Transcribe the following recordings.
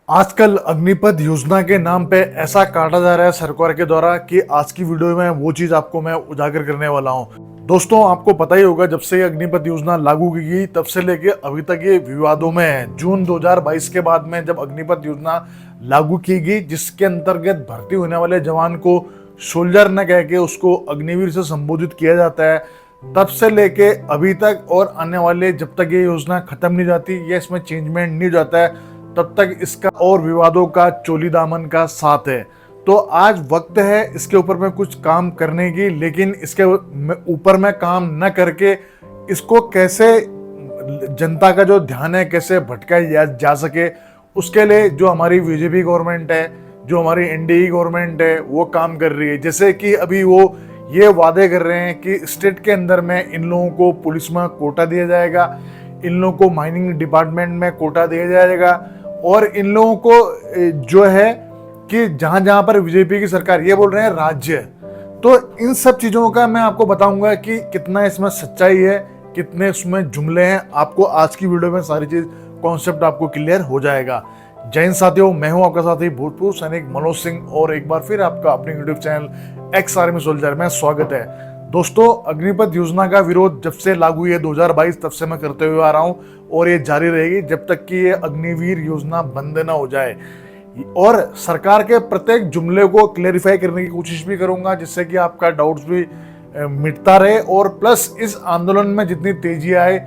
आजकल अग्निपथ योजना के नाम पे ऐसा काटा जा रहा है सरकार के द्वारा कि आज की वीडियो में वो चीज आपको मैं उजागर करने वाला हूँ। दोस्तों, आपको पता ही होगा, जब से अग्निपथ योजना लागू की गई तब से लेके अभी तक ये विवादों में है। जून 2022 के बाद में जब अग्निपथ योजना लागू की गई, जिसके अंतर्गत भर्ती होने वाले जवान को सोल्जर न कह के उसको अग्निवीर से संबोधित किया जाता है, तब से लेके अभी तक और आने वाले जब तक ये योजना खत्म नहीं जाती या इसमें चेंजमेंट नहीं हो जाता है तब तक इसका और विवादों का चोली दामन का साथ है। तो आज वक्त है इसके ऊपर में कुछ काम करने की, लेकिन इसके ऊपर में काम न करके इसको कैसे जनता का जो ध्यान है कैसे भटकाया जा सके, उसके लिए जो हमारी बीजेपी गवर्नमेंट है, जो हमारी एनडीए गवर्नमेंट है, वो काम कर रही है। जैसे कि अभी वो ये वादे कर रहे हैं कि स्टेट के अंदर में इन लोगों को पुलिस में कोटा दिया जाएगा, इन लोगों को माइनिंग डिपार्टमेंट में कोटा दिया जाएगा, और इन लोगों को जो है कि जहां जहां पर बीजेपी की सरकार, ये बोल रहे हैं राज्य। तो इन सब चीजों का मैं आपको बताऊंगा कि कितना इसमें सच्चाई है, कितने इसमें जुमले हैं। आपको आज की वीडियो में सारी चीज कॉन्सेप्ट आपको क्लियर हो जाएगा। जय हिंद साथियों, मैं हूं आपका साथी भूतपूर्व सैनिक मनोज सिंह, और एक बार फिर आपका अपने YouTube channel ex army soldier में स्वागत है। दोस्तों, अग्निपथ योजना का विरोध जब से लागू हुई है 2022 तब से मैं करते हुए आ रहा हूं, और ये जारी रहेगी जब तक कि ये अग्निवीर योजना बंद ना हो जाए। और सरकार के प्रत्येक जुमले को क्लेरिफाई करने की कोशिश भी करूंगा, जिससे कि आपका डाउट्स भी मिटता रहे, और प्लस इस आंदोलन में जितनी तेजी आए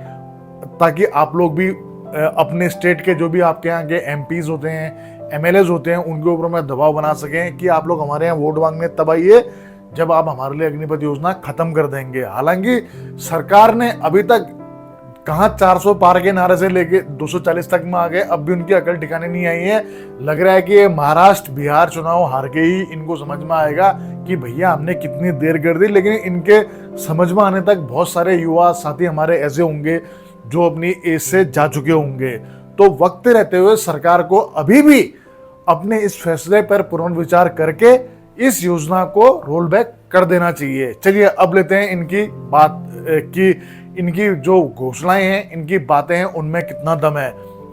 ताकि आप लोग भी अपने स्टेट के जो भी आपके यहाँ के एमपीज होते हैं, एमएलएज होते हैं, उनके ऊपर में दबाव बना सकें कि आप लोग हमारे यहाँ वोट मांगने तब आइए जब आप हमारे लिए अग्निपथ योजना खत्म कर देंगे। हालांकि सरकार ने अभी तक कहाँ 400 पार के नारे से लेके 240 तक में आ गए, अब भी उनकी अकल ठिकाने नहीं आई है। लग रहा है कि ये महाराष्ट्र बिहार चुनाव हार के ही इनको समझ में आएगा कि भैया हमने कितनी देर कर दी। लेकिन इनके समझ में आने तक बहुत सारे युवा साथी हमारे ऐसे होंगे जो अपनी एज से जा चुके होंगे। तो वक्त रहते हुए सरकार को अभी भी अपने इस फैसले पर पुनर्विचार करके इस योजना को रोल बैक कर देना चाहिए। चलिए अब लेते हैं इनकी बात कि इनकी जो घोषणाएं हैं, इनकी बातें हैं, उनमें कितना दम है।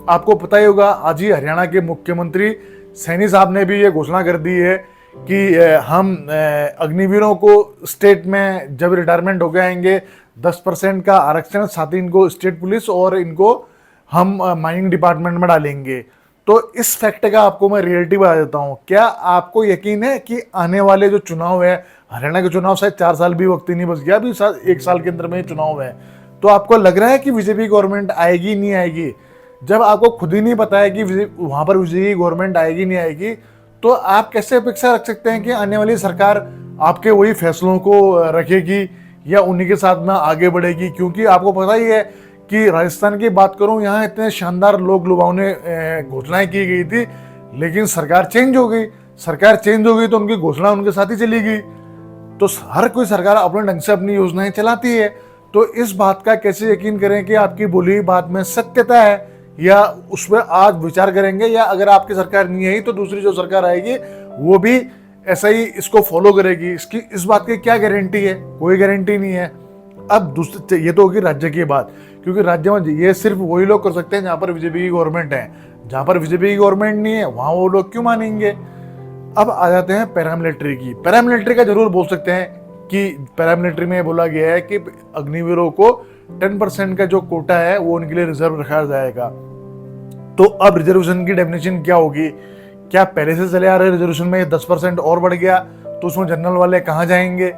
आपको पता ही होगा, आज ही हरियाणा के मुख्यमंत्री सैनी साहब ने भी ये घोषणा कर दी है कि हम अग्निवीरों को स्टेट में जब रिटायरमेंट हो गए आएंगे 10% का आरक्षण, साथ ही इनको स्टेट पुलिस और इनको हम माइनिंग डिपार्टमेंट में डालेंगे। तो इस फैक्ट का आपको मैं रियलिटी बता देता हूँ। क्या आपको यकीन है कि आने वाले जो चुनाव है, हरियाणा के चुनाव शायद 4 साल भी वक्त ही नहीं बच गया, अभी 1 साल के अंदर में चुनाव है, तो आपको लग रहा है कि बीजेपी गवर्नमेंट आएगी नहीं आएगी? जब आपको खुद ही नहीं पता है कि वहां पर बीजेपी गवर्नमेंट आएगी नहीं आएगी, तो आप कैसे अपेक्षा रख सकते हैं कि आने वाली सरकार आपके वही फैसलों को रखेगी या उन्हीं के साथ में आगे बढ़ेगी? क्योंकि आपको पता ही है कि राजस्थान की बात करूं, यहाँ इतने शानदार लोग लुभावने घोषणाएं की गई थी, लेकिन सरकार चेंज हो गई। सरकार चेंज हो गई तो उनकी घोषणा उनके साथ ही चली गई। तो हर कोई सरकार अपने ढंग से अपनी योजनाएं चलाती है। तो इस बात का कैसे यकीन करें कि आपकी बोली हुई बात में सत्यता है, या उस पर आज विचार करेंगे, या अगर आपकी सरकार नहीं आई तो दूसरी जो सरकार आएगी वो भी ऐसा ही इसको फॉलो करेगी? इसकी इस बात की क्या गारंटी है? कोई गारंटी नहीं है। अब दूसरी, ये तो होगी राज्य की बात, क्योंकि राज्य में ये सिर्फ वही लोग कर सकते हैं जहां पर बीजेपी की गवर्नमेंट है। जहां पर बीजेपी की गवर्नमेंट नहीं है वहां वो लोग क्यों मानेंगे? अब आ जाते हैं पैरामिलिट्री की। पैरामिलिट्री का जरूर बोल सकते हैं कि पैरामिलिट्री में बोला गया है कि अग्निवीरों को 10% का जो कोटा है वो उनके लिए रिजर्व रखा जाएगा। तो अब रिजर्वेशन की डेफिनेशन क्या होगी? क्या पहले से चले आ रहे रिजर्वेशन में 10% और बढ़ गया तो उसमें जनरल वाले कहाँ जाएंगे?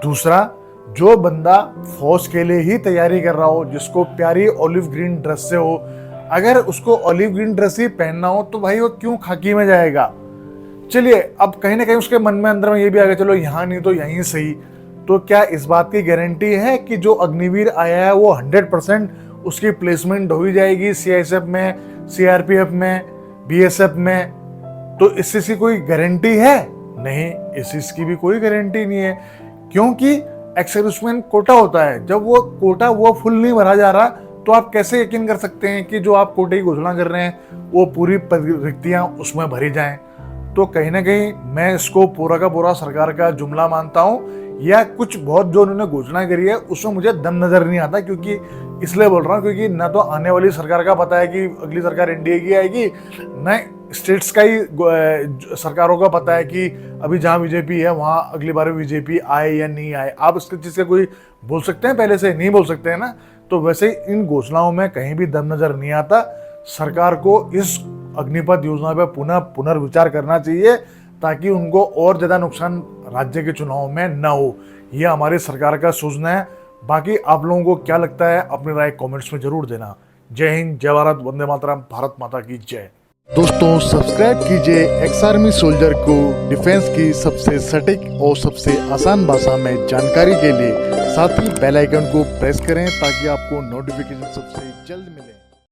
दूसरा, जो बंदा फौज के लिए ही तैयारी कर रहा हो, जिसको प्यारी ऑलिव ग्रीन ड्रेस से हो, अगर उसको ऑलिव ग्रीन ड्रेस ही पहनना हो तो भाई वो क्यों खाकी में जाएगा? चलिए, अब कहीं ना कहीं उसके मन में अंदर में ये भी आ गया, चलो यहाँ नहीं तो यहीं सही। तो क्या इस बात की गारंटी है कि जो अग्निवीर आया है वो 100% उसकी प्लेसमेंट हो ही जाएगी सीआईएसएफ में, सीआरपीएफ में, बीएसएफ में? तो इस चीज की कोई गारंटी है? नहीं, इस चीज की भी कोई गारंटी नहीं है, क्योंकि एक्स-सर्विसमैन कोटा होता है। जब वो कोटा वो फुल नहीं भरा जा रहा, तो आप कैसे यकीन कर सकते हैं कि जो आप कोटे की घोषणा कर रहे हैं वो पूरी रिक्तियां उसमें भरी जाएं? तो कहीं ना कहीं मैं इसको पूरा का पूरा सरकार का जुमला मानता हूं, या कुछ बहुत जो उन्होंने घोषणा करी है उसमें मुझे दम नजर नहीं आता। क्योंकि इसलिए बोल रहा हूँ क्योंकि न तो आने वाली सरकार का पता है कि अगली सरकार एनडीए की आएगी, न स्टेट्स का ही सरकारों का पता है कि अभी जहाँ बीजेपी है वहाँ अगली बार बीजेपी आए या नहीं आए। आप इसके चीज़ का कोई बोल सकते हैं, पहले से नहीं बोल सकते हैं ना। तो वैसे ही इन घोषणाओं में कहीं भी दम नजर नहीं आता। सरकार को इस अग्निपथ योजना पर पुनर्विचार करना चाहिए ताकि उनको और ज़्यादा नुकसान राज्य के चुनाव में न हो। यह हमारी सरकार का सोचना है। बाकी आप लोगों को क्या लगता है, अपनी राय कमेंट्स में जरूर देना। जय हिंद, जय भारत, वंदे मातरम, भारत माता की जय। दोस्तों सब्सक्राइब कीजिए एक्स आर्मी सोल्जर को डिफेंस की सबसे सटीक और सबसे आसान भाषा में जानकारी के लिए। साथ ही बेल आइकन को प्रेस करें ताकि आपको नोटिफिकेशन सबसे जल्द मिले।